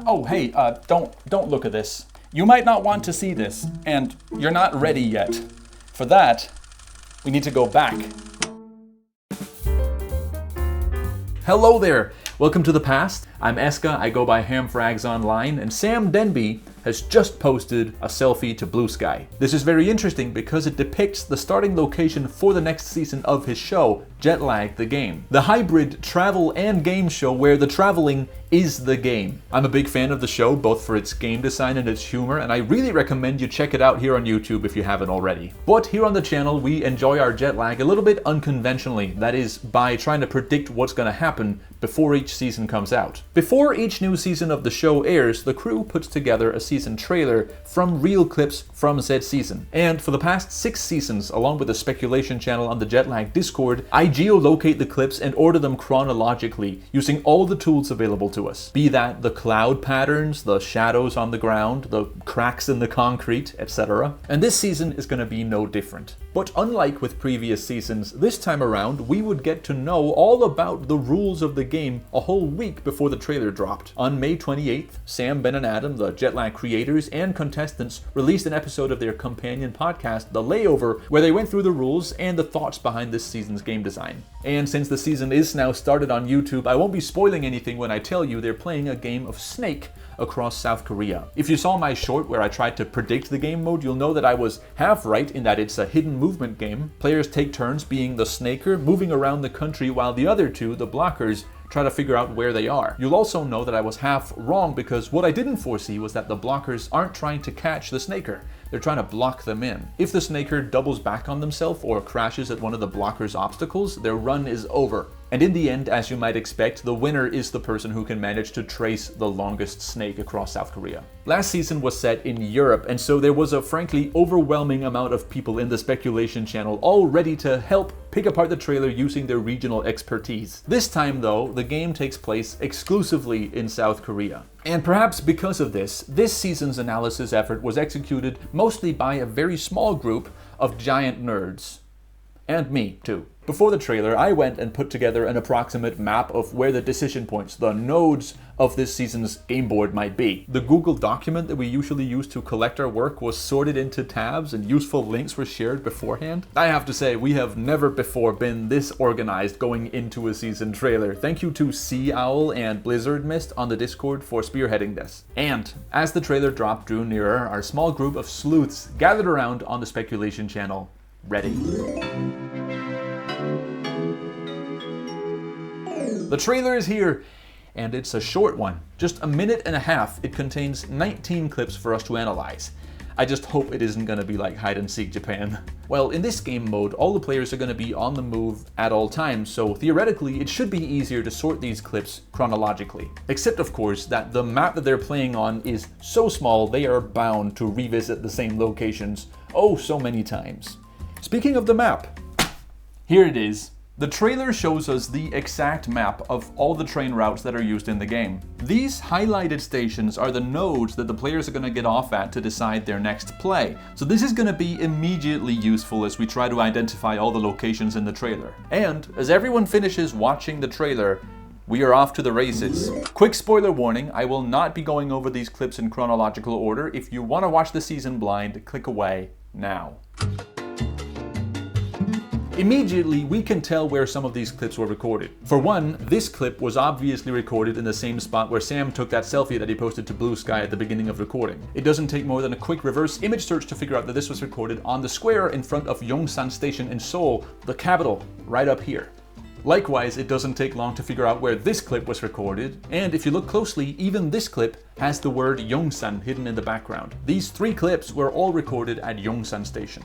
Oh, hey, don't look at this. You might not want to see this, and you're not ready yet. For that, we need to go back. Hello there! Welcome to the past. I'm Eska, I go by Hamfrags online, and Sam Denby has just posted a selfie to Blue Sky. This is very interesting because it depicts the starting location for the next season of his show, Jetlag the Game. The hybrid travel and game show where the traveling is the game. I'm a big fan of the show, both for its game design and its humor, and I really recommend you check it out here on YouTube if you haven't already. But here on the channel, we enjoy our jet lag a little bit unconventionally, that is, by trying to predict what's going to happen before each season comes out. Before each new season of the show airs, the crew puts together a season trailer from real clips from said season. And for the past 6 seasons, along with the speculation channel on the Jetlag Discord, I geolocate the clips and order them chronologically, using all the tools available to us. Be that the cloud patterns, the shadows on the ground, the cracks in the concrete, etc. And this season is going to be no different. But unlike with previous seasons, this time around we would get to know all about the rules of the game a whole week before the trailer dropped. On May 28th, Sam, Ben and Adam, the Jetlag creators and contestants, released an episode of their companion podcast, The Layover, where they went through the rules and the thoughts behind this season's game design. And since the season is now started on YouTube, I won't be spoiling anything when I tell you they're playing a game of Snake across South Korea. If you saw my short where I tried to predict the game mode, you'll know that I was half right in that it's a hidden movement game. Players take turns being the snaker, moving around the country, while the other two, the blockers, try to figure out where they are. You'll also know that I was half wrong because what I didn't foresee was that the blockers aren't trying to catch the snaker. They're trying to block them in. If the snaker doubles back on themselves or crashes at one of the blockers' obstacles, their run is over. And in the end, as you might expect, the winner is the person who can manage to trace the longest snake across South Korea. Last season was set in Europe, and so there was a frankly overwhelming amount of people in the speculation channel all ready to help pick apart the trailer using their regional expertise. This time though, the game takes place exclusively in South Korea. And perhaps because of this season's analysis effort was executed mostly by a very small group of giant nerds. And me, too. Before the trailer, I went and put together an approximate map of where the decision points, the nodes of this season's game board might be. The Google document that we usually use to collect our work was sorted into tabs and useful links were shared beforehand. I have to say, we have never before been this organized going into a season trailer. Thank you to Sea Owl and Blizzard Mist on the Discord for spearheading this. And as the trailer drop drew nearer, our small group of sleuths gathered around on the speculation channel, ready. The trailer is here, and it's a short one. Just a minute and a half. It contains 19 clips for us to analyze. I just hope it isn't going to be like Hide and Seek Japan. Well, in this game mode, all the players are going to be on the move at all times, so theoretically it should be easier to sort these clips chronologically. Except, of course, that the map that they're playing on is so small they are bound to revisit the same locations oh so many times. Speaking of the map, here it is. The trailer shows us the exact map of all the train routes that are used in the game. These highlighted stations are the nodes that the players are going to get off at to decide their next play. So this is going to be immediately useful as we try to identify all the locations in the trailer. And as everyone finishes watching the trailer, we are off to the races. Quick spoiler warning, I will not be going over these clips in chronological order. If you want to watch the season blind, click away now. Immediately, we can tell where some of these clips were recorded. For one, this clip was obviously recorded in the same spot where Sam took that selfie that he posted to Blue Sky at the beginning of recording. It doesn't take more than a quick reverse image search to figure out that this was recorded on the square in front of Yongsan Station in Seoul, the capital, right up here. Likewise, it doesn't take long to figure out where this clip was recorded, and if you look closely, even this clip has the word Yongsan hidden in the background. These 3 clips were all recorded at Yongsan Station.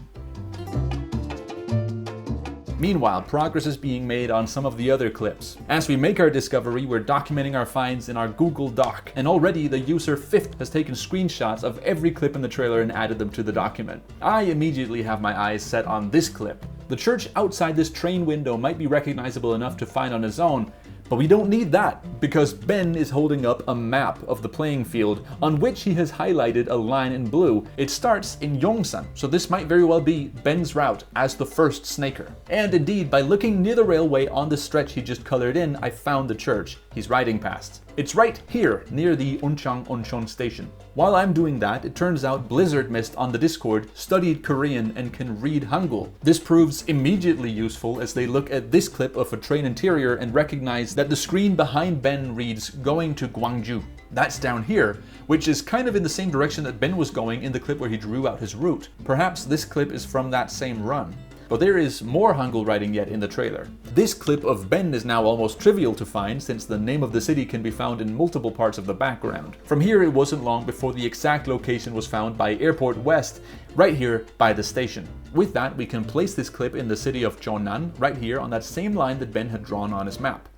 Meanwhile, progress is being made on some of the other clips. As we make our discovery, we're documenting our finds in our Google Doc, and already the user Fifth has taken screenshots of every clip in the trailer and added them to the document. I immediately have my eyes set on this clip. The church outside this train window might be recognizable enough to find on its own, But we don't need that, because Ben is holding up a map of the playing field on which he has highlighted a line in blue. It starts in Yongsan, so this might very well be Ben's route as the first snaker. And indeed, by looking near the railway on the stretch he just colored in, I found the church he's riding past. It's right here, near the Onchang Onchon station. While I'm doing that, it turns out Blizzard Mist on the Discord studied Korean and can read Hangul. This proves immediately useful as they look at this clip of a train interior and recognize that the screen behind Ben reads "Going to Gwangju." That's down here, which is kind of in the same direction that Ben was going in the clip where he drew out his route. Perhaps this clip is from that same run. But there is more Hangul writing yet in the trailer. This clip of Ben is now almost trivial to find since the name of the city can be found in multiple parts of the background. From here, it wasn't long before the exact location was found by Airport West, right here by the station. With that, we can place this clip in the city of Jeonnan, right here on that same line that Ben had drawn on his map.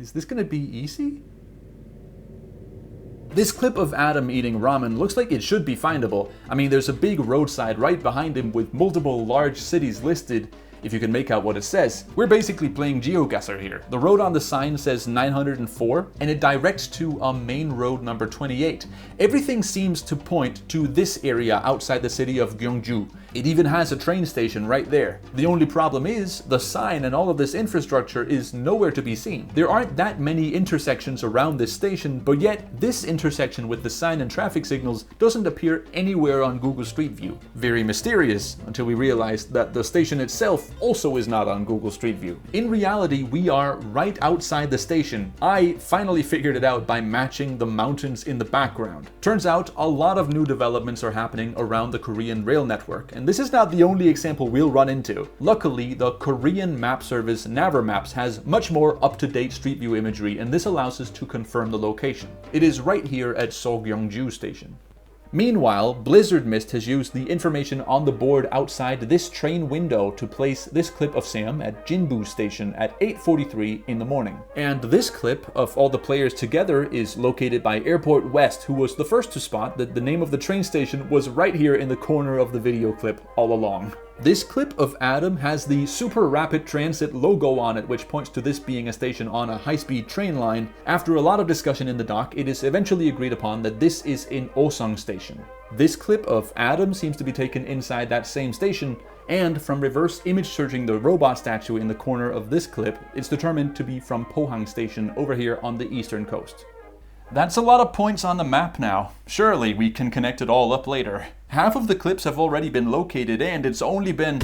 Is this gonna be easy? This clip of Adam eating ramen looks like it should be findable. I mean, there's a big roadside right behind him with multiple large cities listed, if you can make out what it says. We're basically playing GeoGuessr here. The road on the sign says 904, and it directs to a main road number 28. Everything seems to point to this area outside the city of Gyeongju. It even has a train station right there. The only problem is, the sign and all of this infrastructure is nowhere to be seen. There aren't that many intersections around this station, but yet this intersection with the sign and traffic signals doesn't appear anywhere on Google Street View. Very mysterious, until we realized that the station itself also is not on Google Street View. In reality, we are right outside the station. I finally figured it out by matching the mountains in the background. Turns out a lot of new developments are happening around the Korean rail network, and this is not the only example we'll run into. Luckily, the Korean map service Naver Maps has much more up-to-date Street View imagery, and this allows us to confirm the location. It is right here at Sogyeongju Station. Meanwhile, Blizzard Mist has used the information on the board outside this train window to place this clip of Sam at Jinbu Station at 8:43 in the morning. And this clip of all the players together is located by Airport West, who was the first to spot that the name of the train station was right here in the corner of the video clip all along. This clip of Adam has the Super Rapid Transit logo on it, which points to this being a station on a high-speed train line. After a lot of discussion in the dock, it is eventually agreed upon that this is in Osung Station. This clip of Adam seems to be taken inside that same station, and from reverse image searching the robot statue in the corner of this clip, it's determined to be from Pohang Station over here on the eastern coast. That's a lot of points on the map now. Surely we can connect it all up later. Half of the clips have already been located, and it's only been...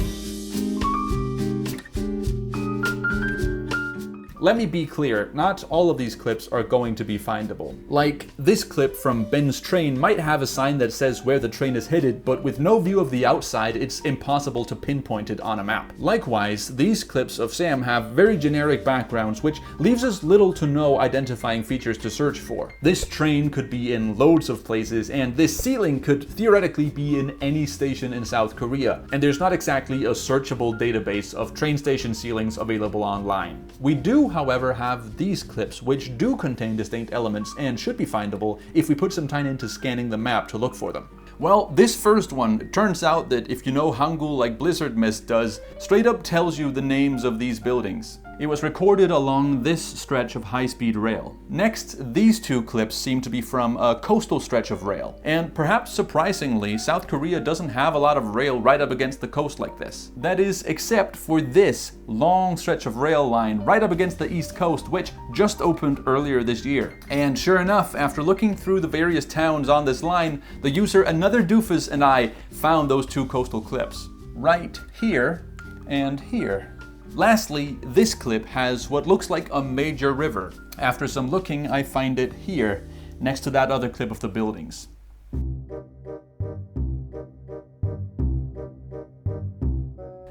Let me be clear, not all of these clips are going to be findable. Like, this clip from Ben's train might have a sign that says where the train is headed, but with no view of the outside, it's impossible to pinpoint it on a map. Likewise, these clips of Sam have very generic backgrounds, which leaves us little to no identifying features to search for. This train could be in loads of places, and this ceiling could theoretically be in any station in South Korea, and there's not exactly a searchable database of train station ceilings available online. We do, however, have these clips, which do contain distinct elements and should be findable if we put some time into scanning the map to look for them. Well, this first one, it turns out that if you know Hangul like Blizzard Mist does, straight up tells you the names of these buildings. It was recorded along this stretch of high-speed rail. Next, these two clips seem to be from a coastal stretch of rail. And perhaps surprisingly, South Korea doesn't have a lot of rail right up against the coast like this. That is, except for this long stretch of rail line right up against the east coast, which just opened earlier this year. And sure enough, after looking through the various towns on this line, the user Another Doofus and I found those two coastal clips. Right here and here. Lastly, this clip has what looks like a major river. After some looking, I find it here, next to that other clip of the buildings.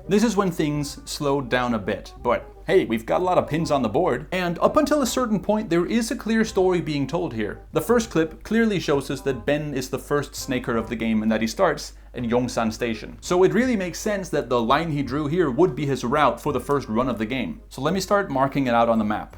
This is when things slowed down a bit, but hey, we've got a lot of pins on the board, and up until a certain point, there is a clear story being told here. The first clip clearly shows us that Ben is the first snaker of the game and that he starts in Yongsan Station. So it really makes sense that the line he drew here would be his route for the first run of the game. So let me start marking it out on the map.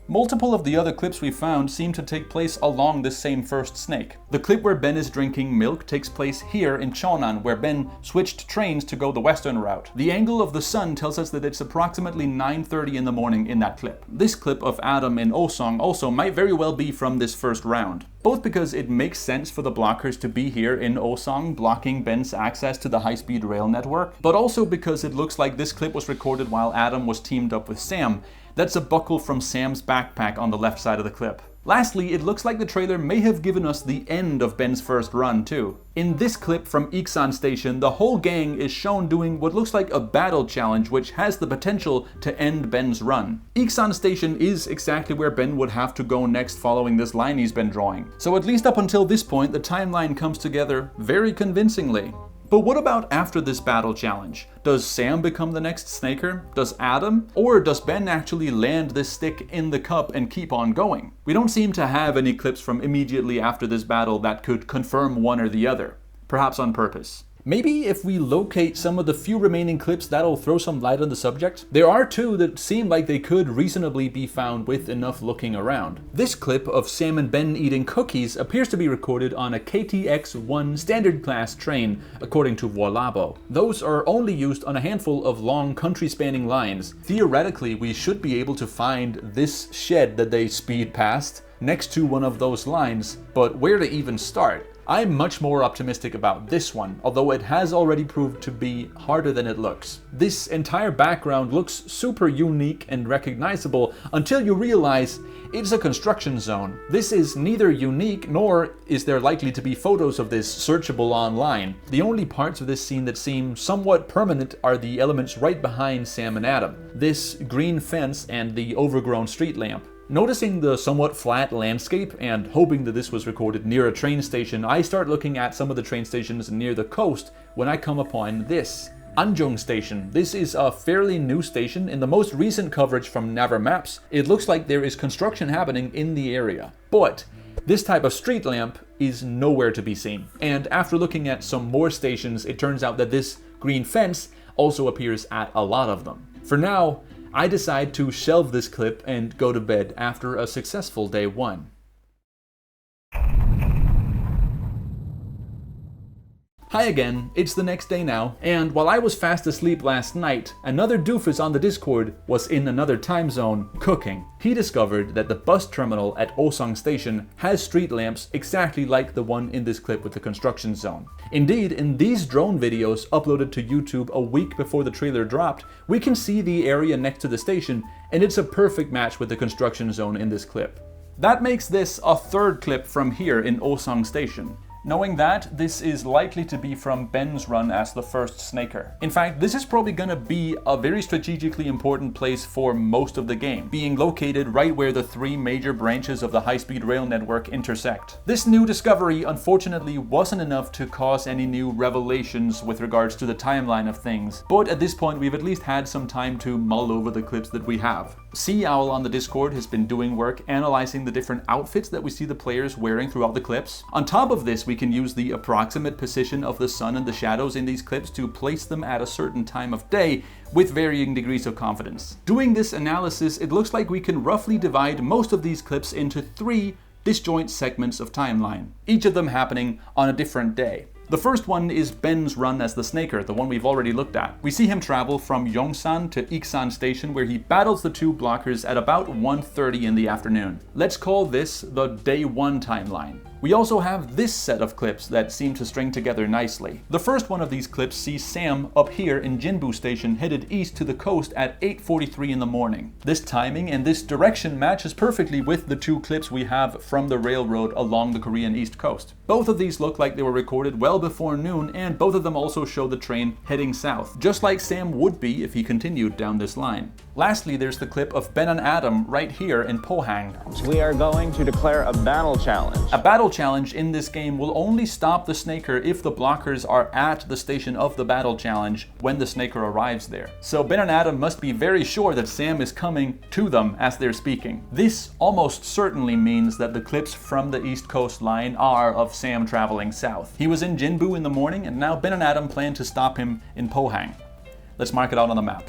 Multiple of the other clips we found seem to take place along this same first snake. The clip where Ben is drinking milk takes place here in Cheonan, where Ben switched trains to go the western route. The angle of the sun tells us that it's approximately 9:30 in the morning in that clip. This clip of Adam in Osong also might very well be from this first round. Both because it makes sense for the blockers to be here in Osong, blocking Ben's access to the high-speed rail network, but also because it looks like this clip was recorded while Adam was teamed up with Sam. That's a buckle from Sam's backpack on the left side of the clip. Lastly, it looks like the trailer may have given us the end of Ben's first run too. In this clip from Iksan Station, the whole gang is shown doing what looks like a battle challenge which has the potential to end Ben's run. Iksan Station is exactly where Ben would have to go next following this line he's been drawing. So at least up until this point, the timeline comes together very convincingly. But what about after this battle challenge? Does Sam become the next snaker? Does Adam? Or does Ben actually land this stick in the cup and keep on going? We don't seem to have any clips from immediately after this battle that could confirm one or the other. Perhaps on purpose. Maybe if we locate some of the few remaining clips, that'll throw some light on the subject. There are two that seem like they could reasonably be found with enough looking around. This clip of Sam and Ben eating cookies appears to be recorded on a KTX-1 standard class train, according to Voilabo. Those are only used on a handful of long country-spanning lines. Theoretically, we should be able to find this shed that they speed past next to one of those lines, but where to even start? I'm much more optimistic about this one, although it has already proved to be harder than it looks. This entire background looks super unique and recognizable until you realize it's a construction zone. This is neither unique nor is there likely to be photos of this searchable online. The only parts of this scene that seem somewhat permanent are the elements right behind Sam and Adam. This green fence and the overgrown street lamp. Noticing the somewhat flat landscape and hoping that this was recorded near a train station, I start looking at some of the train stations near the coast when I come upon this. Anjung Station. This is a fairly new station. In the most recent coverage from Naver Maps, it looks like there is construction happening in the area. But this type of street lamp is nowhere to be seen. And after looking at some more stations, it turns out that this green fence also appears at a lot of them. For now, I decide to shelve this clip and go to bed after a successful day one. Hi again, it's the next day now, and while I was fast asleep last night, another doofus on the Discord was in another time zone cooking. He discovered that the bus terminal at Osong Station has street lamps exactly like the one in this clip with the construction zone. Indeed, in these drone videos uploaded to YouTube a week before the trailer dropped, we can see the area next to the station, and it's a perfect match with the construction zone in this clip. That makes this a third clip from here in Osong Station. Knowing that, this is likely to be from Ben's run as the first snaker. In fact, this is probably gonna be a very strategically important place for most of the game, being located right where the three major branches of the high-speed rail network intersect. This new discovery unfortunately wasn't enough to cause any new revelations with regards to the timeline of things, but at this point we've at least had some time to mull over the clips that we have. Sea Owl on the Discord has been doing work analyzing the different outfits that we see the players wearing throughout the clips. On top of this, we can use the approximate position of the sun and the shadows in these clips to place them at a certain time of day with varying degrees of confidence. Doing this analysis, it looks like we can roughly divide most of these clips into 3 disjoint segments of timeline, each of them happening on a different day. The first one is Ben's run as the snaker, the one we've already looked at. We see him travel from Yongsan to Iksan Station, where he battles the two blockers at about 1:30 in the afternoon. Let's call this the day 1 timeline. We also have this set of clips that seem to string together nicely. The first one of these clips sees Sam up here in Jinbu Station headed east to the coast at 8:43 in the morning. This timing and this direction matches perfectly with the 2 clips we have from the railroad along the Korean east coast. Both of these look like they were recorded well before noon, and both of them also show the train heading south, just like Sam would be if he continued down this line. Lastly, there's the clip of Ben and Adam right here in Pohang. We are going to declare a battle challenge. A battle challenge in this game will only stop the snaker if the blockers are at the station of the battle challenge when the snaker arrives there. So Ben and Adam must be very sure that Sam is coming to them as they're speaking. This almost certainly means that the clips from the East Coast line are of Sam traveling south. He was in Jinbu in the morning, and now Ben and Adam plan to stop him in Pohang. Let's mark it out on the map.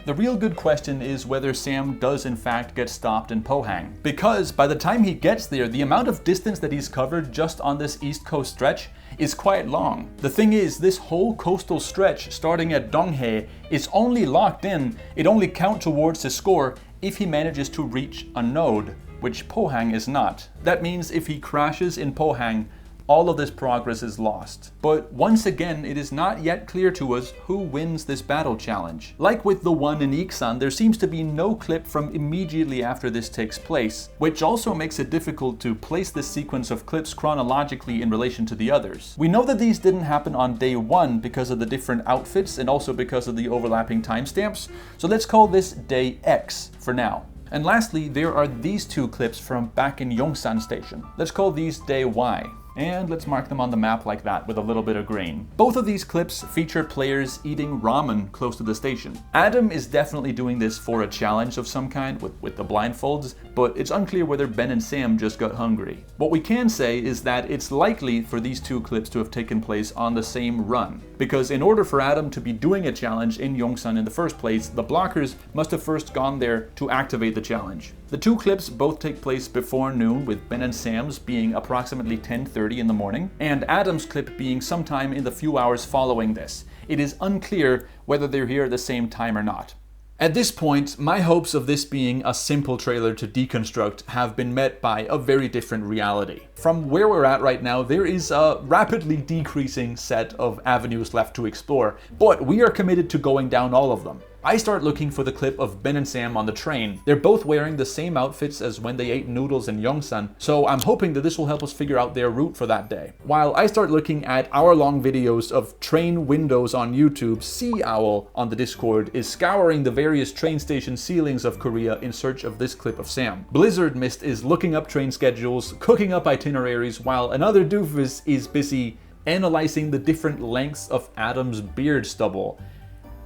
The real good question is whether Sam does in fact get stopped in Pohang. Because by the time he gets there, the amount of distance that he's covered just on this east coast stretch is quite long. The thing is, this whole coastal stretch starting at Donghae is only locked in, it only counts towards his score if he manages to reach a node, which Pohang is not. That means if he crashes in Pohang, all of this progress is lost. But once again, it is not yet clear to us who wins this battle challenge. Like with the one in Iksan, there seems to be no clip from immediately after this takes place, which also makes it difficult to place this sequence of clips chronologically in relation to the others. We know that these didn't happen on day 1 because of the different outfits and also because of the overlapping timestamps, so let's call this day X for now. And lastly, there are these 2 clips from back in Yongsan Station. Let's call these day Y. And let's mark them on the map like that with a little bit of green. Both of these clips feature players eating ramen close to the station. Adam is definitely doing this for a challenge of some kind with the blindfolds, but it's unclear whether Ben and Sam just got hungry. What we can say is that it's likely for these 2 clips to have taken place on the same run, because in order for Adam to be doing a challenge in Yongsan in the first place, the blockers must have first gone there to activate the challenge. The 2 clips both take place before noon, with Ben and Sam's being approximately 10:30 in the morning, and Adam's clip being sometime in the few hours following this. It is unclear whether they're here at the same time or not. At this point, my hopes of this being a simple trailer to deconstruct have been met by a very different reality. From where we're at right now, there is a rapidly decreasing set of avenues left to explore, but we are committed to going down all of them. I start looking for the clip of Ben and Sam on the train. They're both wearing the same outfits as when they ate noodles in Yongsan, so I'm hoping that this will help us figure out their route for that day. While I start looking at hour-long videos of train windows on YouTube, Sea Owl on the Discord is scouring the various train station ceilings of Korea in search of this clip of Sam. Blizzard Mist is looking up train schedules, cooking up itineraries, while another doofus is busy analyzing the different lengths of Adam's beard stubble.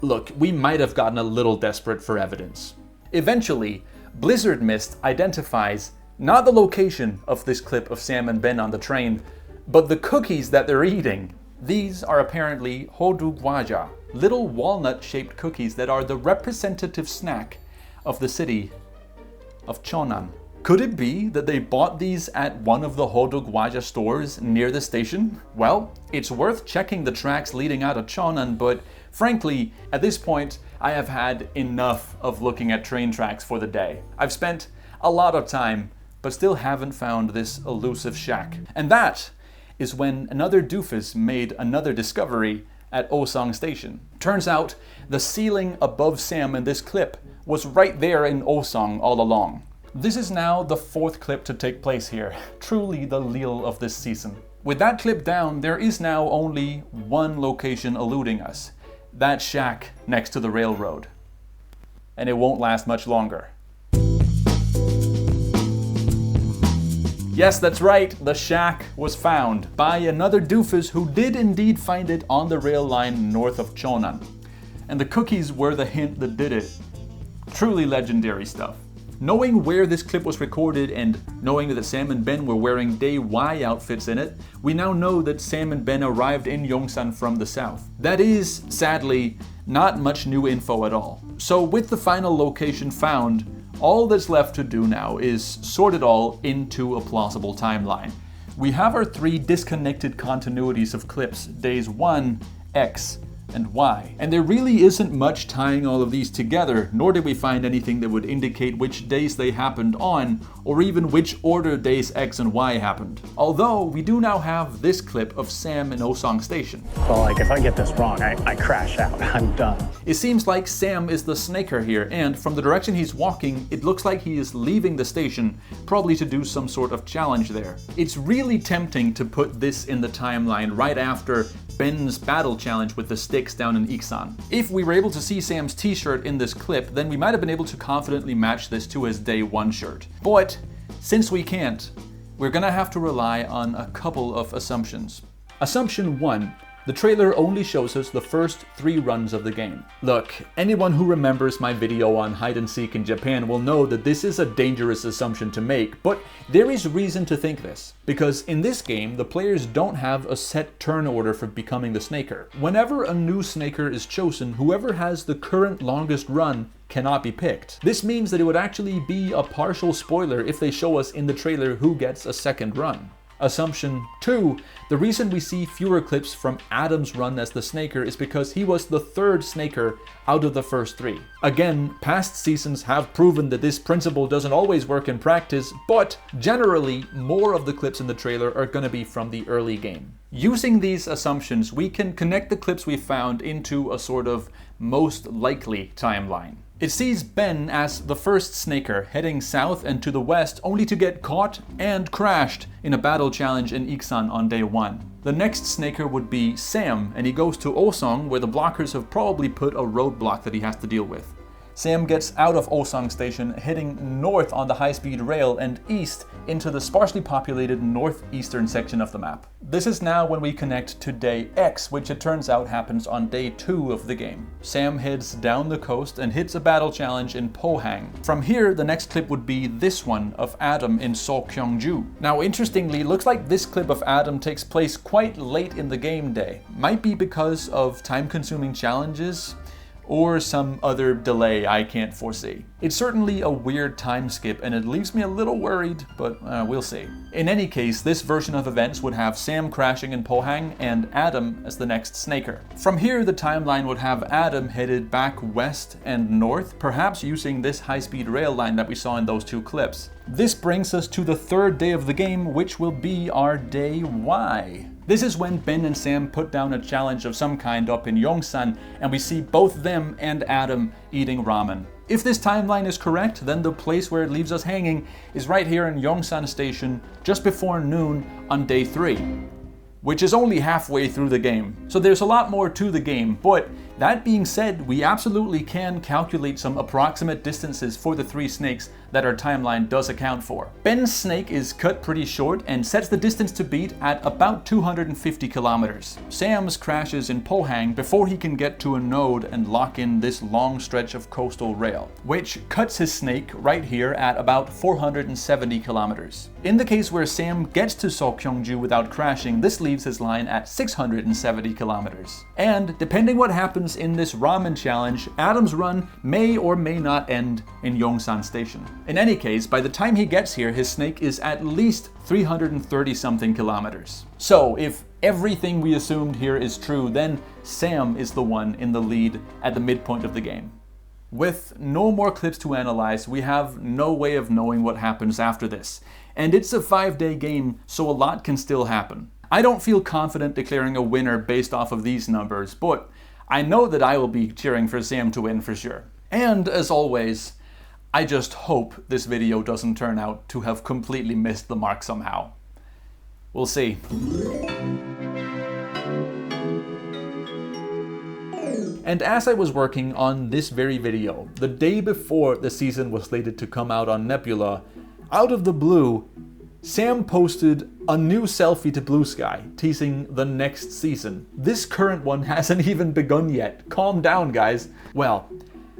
Look, we might have gotten a little desperate for evidence. Eventually, Blizzard Mist identifies not the location of this clip of Sam and Ben on the train, but the cookies that they're eating. These are apparently hodugwaja, little walnut-shaped cookies that are the representative snack of the city of Cheonan. Could it be that they bought these at one of the hodugwaja stores near the station? Well, it's worth checking the tracks leading out of Cheonan, but frankly, at this point, I have had enough of looking at train tracks for the day. I've spent a lot of time, but still haven't found this elusive shack. And that is when another doofus made another discovery at Osang Station. Turns out, the ceiling above Sam in this clip was right there in Osang all along. This is now the 4th clip to take place here, truly the Lille of this season. With that clip down, there is now only one location eluding us. That shack next to the railroad. And it won't last much longer. Yes, that's right, the shack was found by another doofus who did indeed find it on the rail line north of Cheonan. And the cookies were the hint that did it. Truly legendary stuff. Knowing where this clip was recorded and knowing that Sam and Ben were wearing day Y outfits in it, we now know that Sam and Ben arrived in Yongsan from the south. That is, sadly, not much new info at all. So with the final location found, all that's left to do now is sort it all into a plausible timeline. We have our 3 disconnected continuities of clips, days 1, X, and Y. And there really isn't much tying all of these together, nor did we find anything that would indicate which days they happened on, or even which order days X and Y happened. Although, we do now have this clip of Sam in Osang Station. Well, if I get this wrong, I crash out. I'm done. It seems like Sam is the snaker here, and from the direction he's walking, it looks like he is leaving the station, probably to do some sort of challenge there. It's really tempting to put this in the timeline right after Ben's battle challenge with the sticks down in Iksan. If we were able to see Sam's t-shirt in this clip, then we might have been able to confidently match this to his day 1 shirt. But since we can't, we're gonna have to rely on a couple of assumptions. Assumption 1, The trailer only shows us the first 3 runs of the game. Look, anyone who remembers my video on hide and seek in Japan will know that this is a dangerous assumption to make, but there is reason to think this. Because in this game, the players don't have a set turn order for becoming the snaker. Whenever a new snaker is chosen, whoever has the current longest run cannot be picked. This means that it would actually be a partial spoiler if they show us in the trailer who gets a second run. Assumption 2, the reason we see fewer clips from Adam's run as the snaker is because he was the 3rd snaker out of the first 3. Again, past seasons have proven that this principle doesn't always work in practice, but generally more of the clips in the trailer are going to be from the early game. Using these assumptions, we can connect the clips we found into a sort of most likely timeline. It sees Ben as the first snaker heading south and to the west, only to get caught and crashed in a battle challenge in Iksan on day 1. The next snaker would be Sam, and he goes to Osong, where the blockers have probably put a roadblock that he has to deal with. Sam gets out of Osong Station, heading north on the high-speed rail and east into the sparsely populated northeastern section of the map. This is now when we connect to day X, which it turns out happens on day 2 of the game. Sam heads down the coast and hits a battle challenge in Pohang. From here, the next clip would be this one of Adam in Seokyeongju. Now, interestingly, it looks like this clip of Adam takes place quite late in the game day. Might be because of time-consuming challenges, or some other delay I can't foresee. It's certainly a weird time skip and it leaves me a little worried, but we'll see. In any case, this version of events would have Sam crashing in Pohang and Adam as the next snaker. From here, the timeline would have Adam headed back west and north, perhaps using this high-speed rail line that we saw in those 2 clips. This brings us to the 3rd day of the game, which will be our day Y. This is when Ben and Sam put down a challenge of some kind up in Yongsan, and we see both them and Adam eating ramen. If this timeline is correct, then the place where it leaves us hanging is right here in Yongsan Station, just before noon on day 3. Which is only halfway through the game. So there's a lot more to the game, but that being said, we absolutely can calculate some approximate distances for the 3 snakes that our timeline does account for. Ben's snake is cut pretty short and sets the distance to beat at about 250 kilometers. Sam's crashes in Pohang before he can get to a node and lock in this long stretch of coastal rail, which cuts his snake right here at about 470 kilometers. In the case where Sam gets to Seokyeongju without crashing, this leaves his line at 670 kilometers. And depending what happens in this ramen challenge, Adam's run may or may not end in Yongsan Station. In any case, by the time he gets here, his snake is at least 330 something kilometers. So if everything we assumed here is true, then Sam is the one in the lead at the midpoint of the game. With no more clips to analyze, we have no way of knowing what happens after this. And it's a 5-day game, so a lot can still happen. I don't feel confident declaring a winner based off of these numbers, but I know that I will be cheering for Sam to win for sure. And as always, I just hope this video doesn't turn out to have completely missed the mark somehow. We'll see. And as I was working on this very video, the day before the season was slated to come out on Nebula, out of the blue, Sam posted a new selfie to Blue Sky, teasing the next season. This current one hasn't even begun yet. Calm down, guys. Well,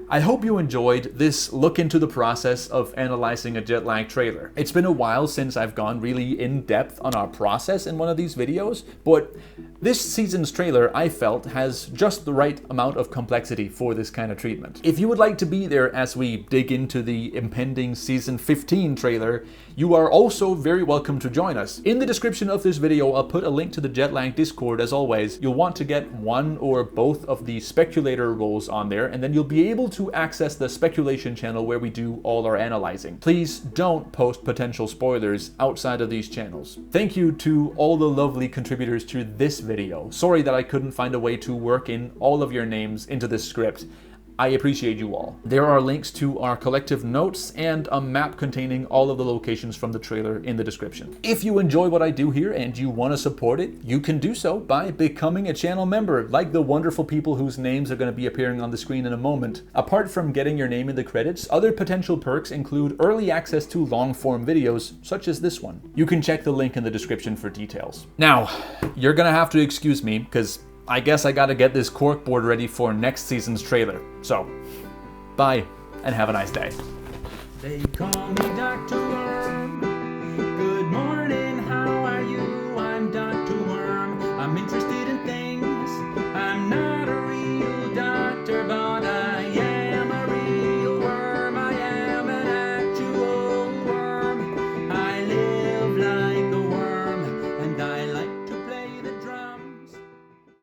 I hope you enjoyed this look into the process of analyzing a jet lag trailer. It's been a while since I've gone really in depth on our process in one of these videos, but this season's trailer, I felt, has just the right amount of complexity for this kind of treatment. If you would like to be there as we dig into the impending season 15 trailer, you are also very welcome to join us. In the description of this video, I'll put a link to the Jetlag Discord as always. You'll want to get one or both of the speculator roles on there, and then you'll be able to access the speculation channel where we do all our analyzing. Please don't post potential spoilers outside of these channels. Thank you to all the lovely contributors to this video. Sorry that I couldn't find a way to work in all of your names into this script. I appreciate you all. There are links to our collective notes and a map containing all of the locations from the trailer in the description. If you enjoy what I do here and you want to support it, you can do so by becoming a channel member, like the wonderful people whose names are going to be appearing on the screen in a moment. Apart from getting your name in the credits, other potential perks include early access to long-form videos, such as this one. You can check the link in the description for details. Now, you're gonna have to excuse me, because I guess I gotta get this corkboard ready for next season's trailer. So, bye, and have a nice day. They call me Dr.